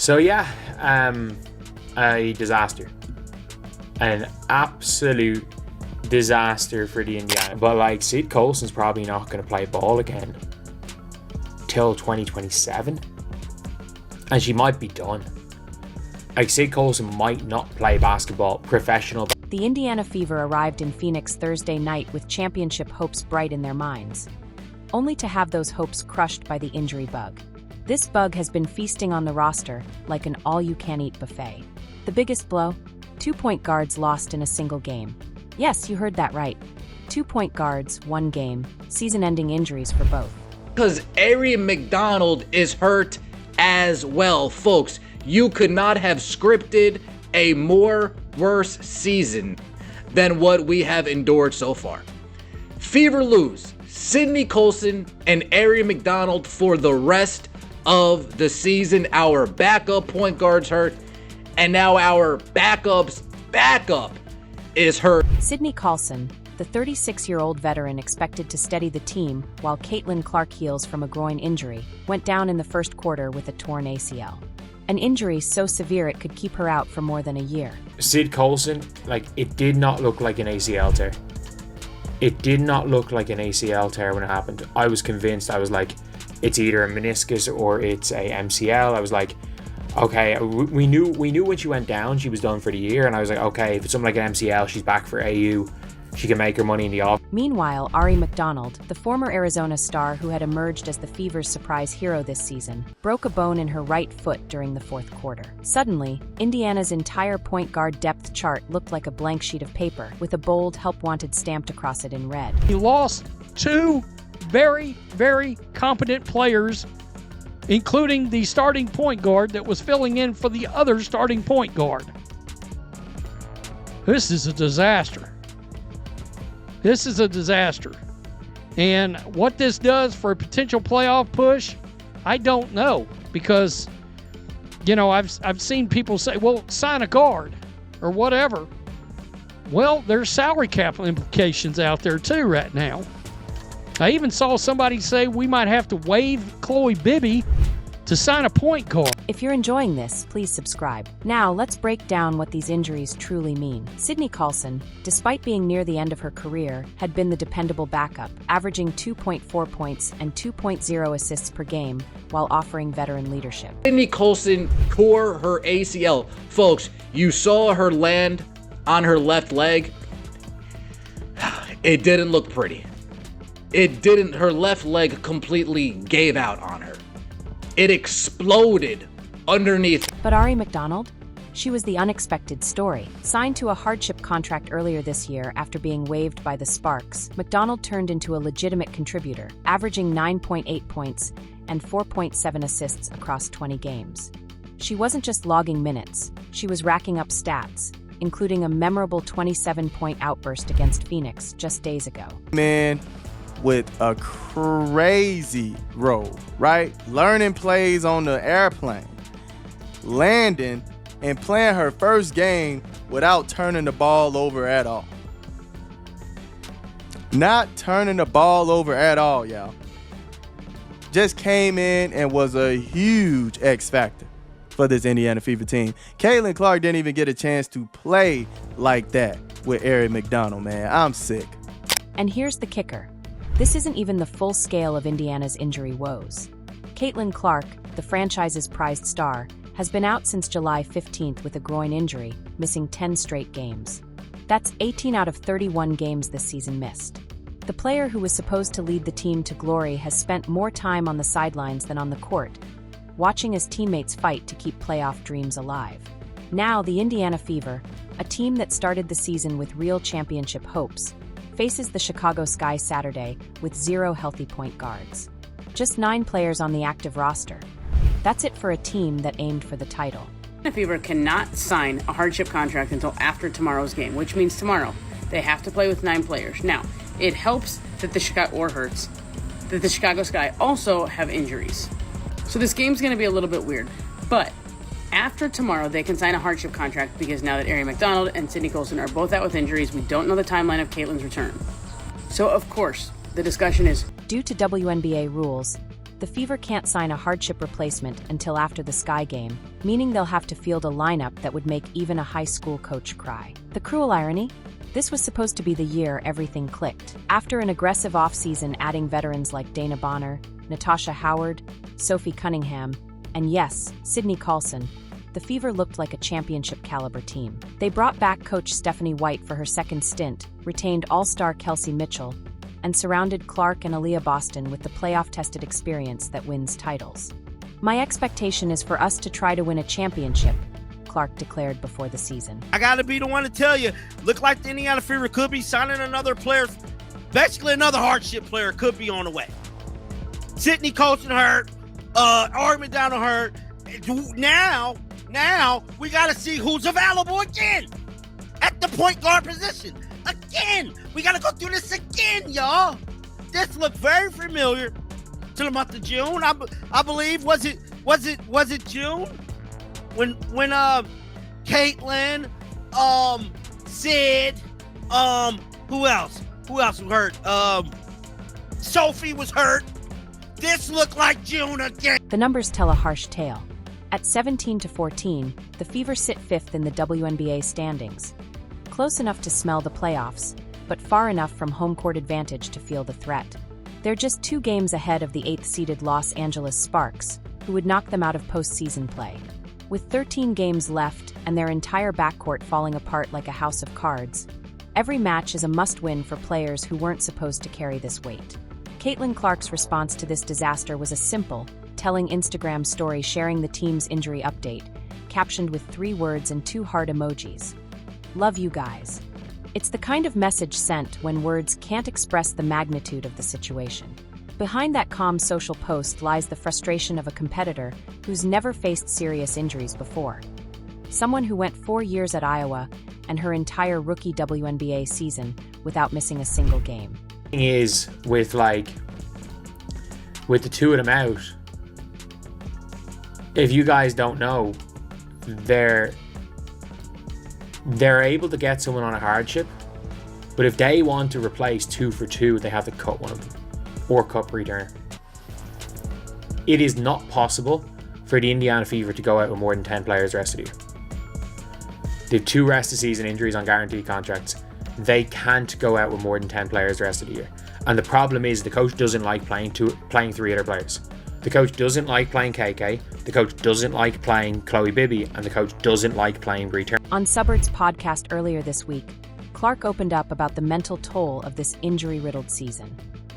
So yeah, a disaster. An absolute disaster for the Indiana. But like, Sid Colson's probably not going to play ball again till 2027. And she might be done. Like, Sid Colson might not play basketball professional. The Indiana Fever arrived in Phoenix Thursday night with championship hopes bright in their minds, only to have those hopes crushed by the injury bug. This bug has been feasting on the roster like an all-you-can-eat buffet. The biggest blow? 2 point guards lost in a single game. Yes, you heard that right. 2 point guards, 1 game, season-ending injuries for both. Because Aari McDonald is hurt as well, folks. You could not have scripted a more worse season than what we have endured so far. Fever lose Sydney Colson and Aari McDonald for the rest of the season. Our backup point guard's hurt, and now our backup's backup is hurt. Sydney Colson, the 36-year-old veteran expected to steady the team while Caitlin Clark heals from a groin injury, went down in the first quarter with a torn ACL. An injury so severe it could keep her out for more than a year. Sid Colson, like, it did not look like an ACL tear. It did not look like an ACL tear when it happened. I was convinced. I was like, it's either a meniscus or it's a MCL. I was like, okay, we knew when she went down, she was done for the year. And I was like, okay, if it's something like an MCL, she's back for AU. She can make her money in the off. Meanwhile, Aari McDonald, the former Arizona star who had emerged as the Fever's surprise hero this season, broke a bone in her right foot during the fourth quarter. Suddenly, Indiana's entire point guard depth chart looked like a blank sheet of paper, with a bold "Help Wanted" stamped across it in red. He lost 2 very, very competent players, including the starting point guard that was filling in for the other starting point guard. This is a disaster. This is a disaster. And what this does for a potential playoff push, I don't know. Because, you know, I've seen people say, well, sign a guard or whatever. Well, there's salary cap implications out there too right now. I even saw somebody say we might have to waive Chloe Bibby to sign a point guard. If you're enjoying this, please subscribe. Now, let's break down what these injuries truly mean. Sydney Colson, despite being near the end of her career, had been the dependable backup, averaging 2.4 points and 2.0 assists per game, while offering veteran leadership. Sydney Colson tore her ACL. Folks, you saw her land on her left leg. It didn't look pretty. It didn't. Her left leg completely gave out on her. It exploded underneath. But Aari McDonald? She was the unexpected story. Signed to a hardship contract earlier this year after being waived by the Sparks, McDonald turned into a legitimate contributor, averaging 9.8 points and 4.7 assists across 20 games. She wasn't just logging minutes, she was racking up stats, including a memorable 27-point outburst against Phoenix just days ago. Man, with a crazy roll, right? Learning plays on the airplane, landing and playing her first game without turning the ball over at all. Not turning the ball over at all, y'all. Just came in and was a huge X factor for this Indiana Fever team. Caitlin Clark didn't even get a chance to play like that with Aari McDonald, man. I'm sick. And here's the kicker. This isn't even the full scale of Indiana's injury woes. Caitlin Clark, the franchise's prized star, has been out since July 15th with a groin injury, missing 10 straight games. That's 18 out of 31 games this season missed. The player who was supposed to lead the team to glory has spent more time on the sidelines than on the court, watching his teammates fight to keep playoff dreams alive. Now, the Indiana Fever, a team that started the season with real championship hopes, faces the Chicago Sky Saturday with 0 healthy point guards. Just 9 players on the active roster. That's it for a team that aimed for the title. The Fever cannot sign a hardship contract until after tomorrow's game, which means tomorrow they have to play with 9 players. Now, it helps that the Chicago Sky also have injuries. So this game's going to be a little bit weird. But after tomorrow, they can sign a hardship contract because now that Aari McDonald and Sydney Colson are both out with injuries, we don't know the timeline of Caitlin's return. So, of course, the discussion is... Due to WNBA rules, the Fever can't sign a hardship replacement until after the Sky game, meaning they'll have to field a lineup that would make even a high school coach cry. The cruel irony? This was supposed to be the year everything clicked. After an aggressive offseason adding veterans like Dana Bonner, Natasha Howard, Sophie Cunningham, and yes, Sydney Colson, the Fever looked like a championship-caliber team. They brought back coach Stephanie White for her second stint, retained all-star Kelsey Mitchell, and surrounded Clark and Aaliyah Boston with the playoff-tested experience that wins titles. My expectation is for us to try to win a championship, Clark declared before the season. I gotta be the one to tell you, look like the Indiana Fever could be signing another player, basically another hardship player could be on the way. Sydney Colson hurt, Aari McDonald hurt. Now we gotta see who's available again at the point guard position. Again, we gotta go through this again, y'all. This looked very familiar to the month of June. I believe was it June when Caitlin, Sid, who else was hurt? Sophie was hurt. This looked like June again. The numbers tell a harsh tale. At 17-14, the Fever sit 5th in the WNBA standings. Close enough to smell the playoffs, but far enough from home court advantage to feel the threat. They're just 2 games ahead of the 8th-seeded Los Angeles Sparks, who would knock them out of postseason play. With 13 games left and their entire backcourt falling apart like a house of cards, every match is a must-win for players who weren't supposed to carry this weight. Caitlin Clark's response to this disaster was a simple, telling Instagram story sharing the team's injury update, captioned with 3 words and 2 heart emojis. Love you guys. It's the kind of message sent when words can't express the magnitude of the situation. Behind that calm social post lies the frustration of a competitor who's never faced serious injuries before. Someone who went 4 years at Iowa and her entire rookie WNBA season without missing a single game. Is with the 2 of them out, if you guys don't know, they're able to get someone on a hardship, but if they want to replace 2 for 2, they have to cut one of them or cut returner. It is not possible for the Indiana Fever to go out with more than 10 players the rest of the year. They have 2 rest of season injuries on guaranteed contracts. They can't go out with more than 10 players the rest of the year. And the problem is the coach doesn't like playing 3 other players. The coach doesn't like playing KK, the coach doesn't like playing Chloe Bibby, and the coach doesn't like playing Bree Turner. On Subird's podcast earlier this week, Clark opened up about the mental toll of this injury-riddled season.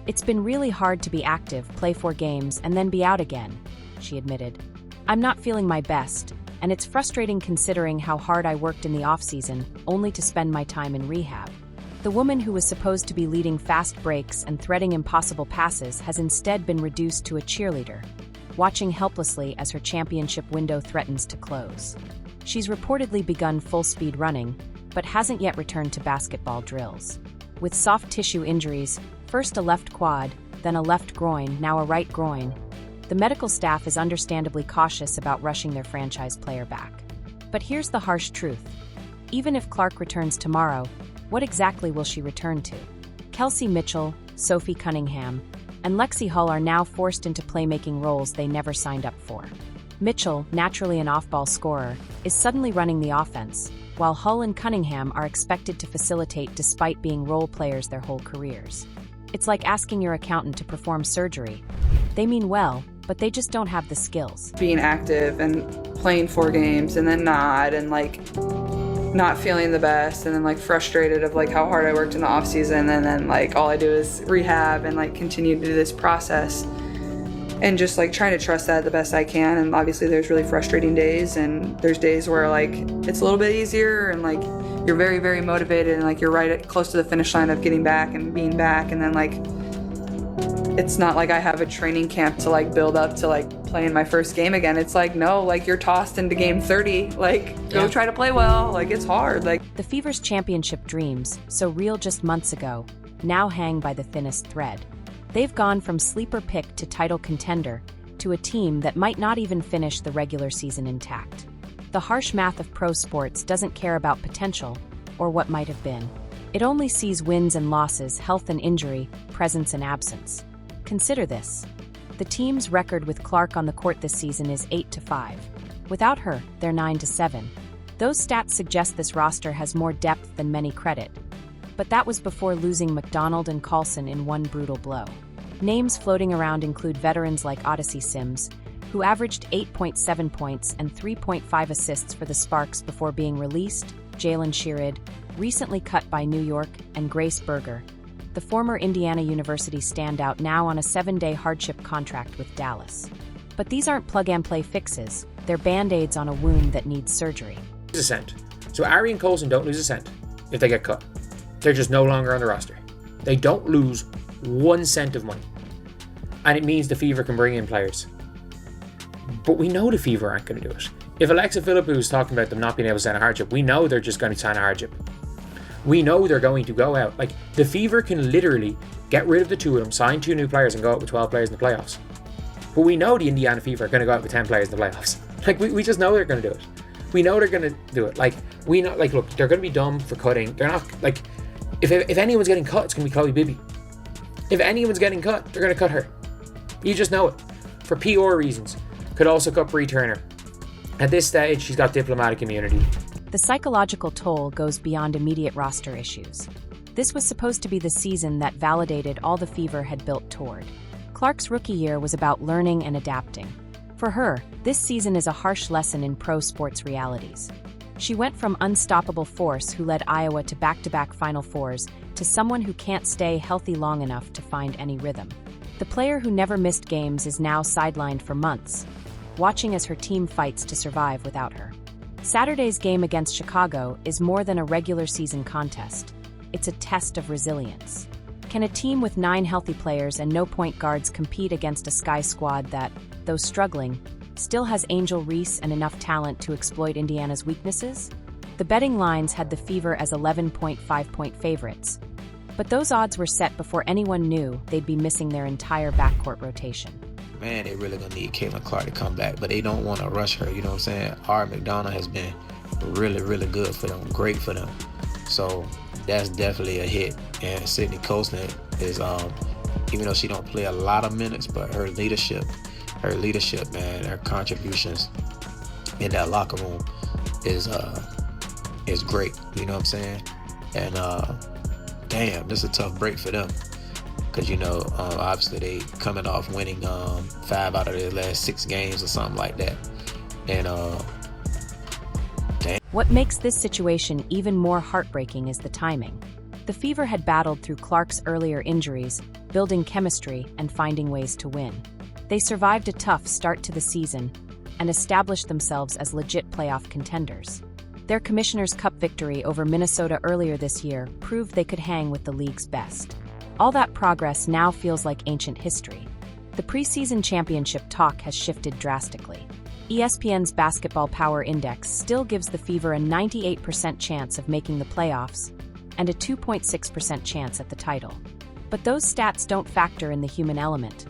It's been really hard to be active, play 4 games, and then be out again, she admitted. I'm not feeling my best, and it's frustrating considering how hard I worked in the offseason, only to spend my time in rehab. The woman who was supposed to be leading fast breaks and threading impossible passes has instead been reduced to a cheerleader, watching helplessly as her championship window threatens to close. She's reportedly begun full-speed running, but hasn't yet returned to basketball drills. With soft tissue injuries, first a left quad, then a left groin, now a right groin, the medical staff is understandably cautious about rushing their franchise player back. But here's the harsh truth. Even if Clark returns tomorrow, what exactly will she return to? Kelsey Mitchell, Sophie Cunningham, and Lexi Hull are now forced into playmaking roles they never signed up for. Mitchell, naturally an off-ball scorer, is suddenly running the offense, while Hull and Cunningham are expected to facilitate despite being role players their whole careers. It's like asking your accountant to perform surgery. They mean well, but they just don't have the skills. Being active and playing 4 games and then not, and not feeling the best, and then frustrated of how hard I worked in the off season, and then all I do is rehab and continue to do this process, and just trying to trust that the best I can. And obviously there's really frustrating days, and there's days where it's a little bit easier and you're very, very motivated and you're right close to the finish line of getting back and being back, and then it's not like I have a training camp to build up to playing my first game again. It's no, you're tossed into game 30, go try to play well. It's hard. The Fever's championship dreams, so real just months ago, now hang by the thinnest thread. They've gone from sleeper pick to title contender to a team that might not even finish the regular season intact. The harsh math of pro sports doesn't care about potential or what might have been. It only sees wins and losses, health and injury, presence and absence. Consider this. The team's record with Clark on the court this season is 8-5. Without her, they're 9-7. Those stats suggest this roster has more depth than many credit. But that was before losing McDonald and Colson in one brutal blow. Names floating around include veterans like Odyssey Sims, who averaged 8.7 points and 3.5 assists for the Sparks before being released, Jalen Shearid, recently cut by New York, and Grace Berger, the former Indiana University standout now on a 7-day hardship contract with Dallas. But these aren't plug-and-play fixes, they're band-aids on a wound that needs surgery. Lose a cent. So Aari and Colson don't lose a cent if they get cut. They're just no longer on the roster. They don't lose 1 cent of money. And it means the Fever can bring in players. But we know the Fever aren't going to do it. If Alexa Philippou is talking about them not being able to sign a hardship, we know they're just going to sign a hardship. We know they're going to go out. Like, the Fever can literally get rid of the 2 of them, sign 2 new players, and go out with 12 players in the playoffs. But we know the Indiana Fever are going to go out with 10 players in the playoffs. Like, we just know they're going to do it. We know they're going to do it. Like, we know, like, look, they're going to be dumb for cutting. They're not, like, if anyone's getting cut, it's going to be Chloe Bibby. If anyone's getting cut, they're going to cut her. You just know it. For PR reasons. Could also cut Bree Turner. At this stage, she's got diplomatic immunity. The psychological toll goes beyond immediate roster issues. This was supposed to be the season that validated all the Fever had built toward. Clark's rookie year was about learning and adapting. For her, this season is a harsh lesson in pro sports realities. She went from unstoppable force who led Iowa to back-to-back Final Fours to someone who can't stay healthy long enough to find any rhythm. The player who never missed games is now sidelined for months, watching as her team fights to survive without her. Saturday's game against Chicago is more than a regular season contest. It's a test of resilience. Can a team with 9 healthy players and no point guards compete against a Sky squad that, though struggling, still has Angel Reese and enough talent to exploit Indiana's weaknesses? The betting lines had the Fever as 11.5-point favorites, but those odds were set before anyone knew they'd be missing their entire backcourt rotation. Man, they really gonna need Caitlin Clark to come back, but they don't want to rush her, you know what I'm saying? Aari McDonald has been really, really good for them, great for them. So that's definitely a hit. And Sydney Colson is, even though she don't play a lot of minutes, but her leadership, man, her contributions in that locker room is great, you know what I'm saying? And damn, this is a tough break for them. Because, you know, obviously they coming off winning 5 out of their last 6 games or something like that. And, damn. What makes this situation even more heartbreaking is the timing. The Fever had battled through Clark's earlier injuries, building chemistry and finding ways to win. They survived a tough start to the season and established themselves as legit playoff contenders. Their Commissioner's Cup victory over Minnesota earlier this year proved they could hang with the league's best. All that progress now feels like ancient history. The preseason championship talk has shifted drastically. ESPN's Basketball Power Index still gives the Fever a 98% chance of making the playoffs and a 2.6% chance at the title. But those stats don't factor in the human element.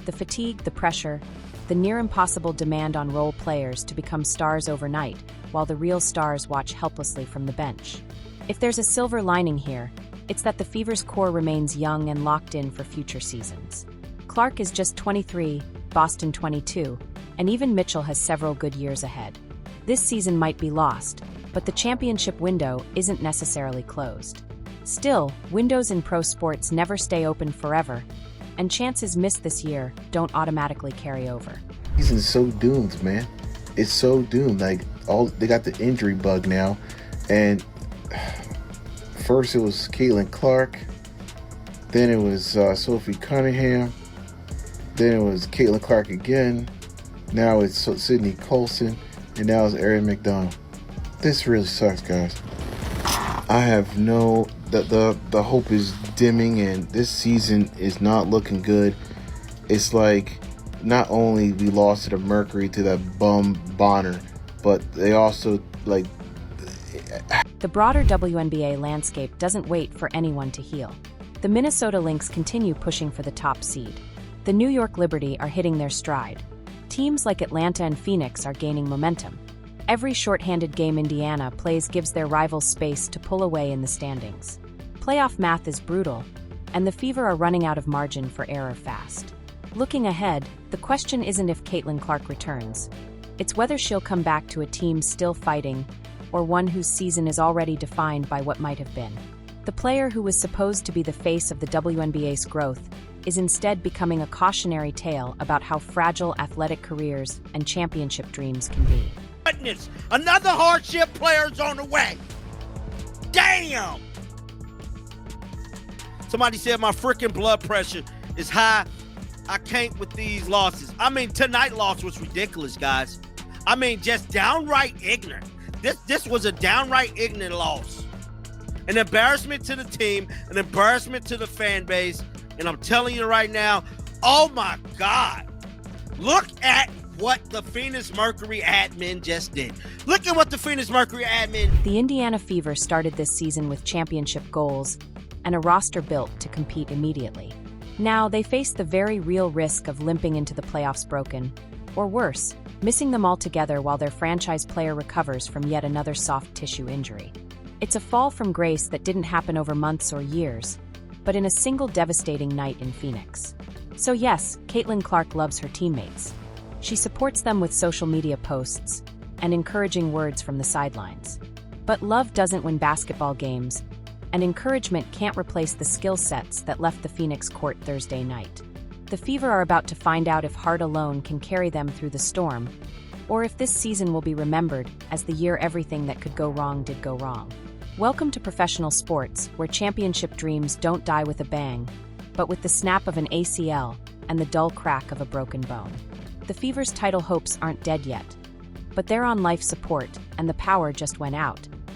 The fatigue, the pressure, the near-impossible demand on role players to become stars overnight, while the real stars watch helplessly from the bench. If there's a silver lining here, it's that the Fever's core remains young and locked in for future seasons. Clark is just 23, Boston 22, and even Mitchell has several good years ahead. This season might be lost, but the championship window isn't necessarily closed. Still, windows in pro sports never stay open forever, and chances missed this year don't automatically carry over. Season's so doomed, man. It's so doomed. Like, they got the injury bug now, and first it was Caitlin Clark, then it was Sophie Cunningham, then it was Caitlin Clark again, now it's Sydney Colson, and now it's Aari McDonald. This really sucks, guys. I have the hope is dimming, and this season is not looking good. It's like not only we lost to the Mercury, to that bum Bonner, but they also, like, the broader WNBA landscape doesn't wait for anyone to heal. The Minnesota Lynx continue pushing for the top seed. The New York Liberty are hitting their stride. Teams like Atlanta and Phoenix are gaining momentum. Every shorthanded game Indiana plays gives their rivals space to pull away in the standings. Playoff math is brutal, and the Fever are running out of margin for error fast. Looking ahead, the question isn't if Caitlin Clark returns. It's whether she'll come back to a team still fighting, or one whose season is already defined by what might have been. The player who was supposed to be the face of the WNBA's growth is instead becoming a cautionary tale about how fragile athletic careers and championship dreams can be. Goodness, another hardship player's on the way. Damn! Somebody said my freaking blood pressure is high. I can't with these losses. I mean, tonight loss was ridiculous, guys. I mean, just downright ignorant. This was a downright ignorant loss. An embarrassment to the team, an embarrassment to the fan base. And I'm telling you right now, oh my God, look at what the Phoenix Mercury admin just did. Look at what the Phoenix Mercury admin. The Indiana Fever started this season with championship goals and a roster built to compete immediately. Now they face the very real risk of limping into the playoffs broken, or worse, missing them altogether while their franchise player recovers from yet another soft tissue injury. It's a fall from grace that didn't happen over months or years, but in a single devastating night in Phoenix. So yes, Caitlin Clark loves her teammates. She supports them with social media posts and encouraging words from the sidelines. But love doesn't win basketball games, and encouragement can't replace the skill sets that left the Phoenix court Thursday night. The Fever are about to find out if heart alone can carry them through the storm, or if this season will be remembered as the year everything that could go wrong did go wrong. Welcome to professional sports, where championship dreams don't die with a bang, but with the snap of an ACL and the dull crack of a broken bone. The Fever's title hopes aren't dead yet, but they're on life support, and the power just went out.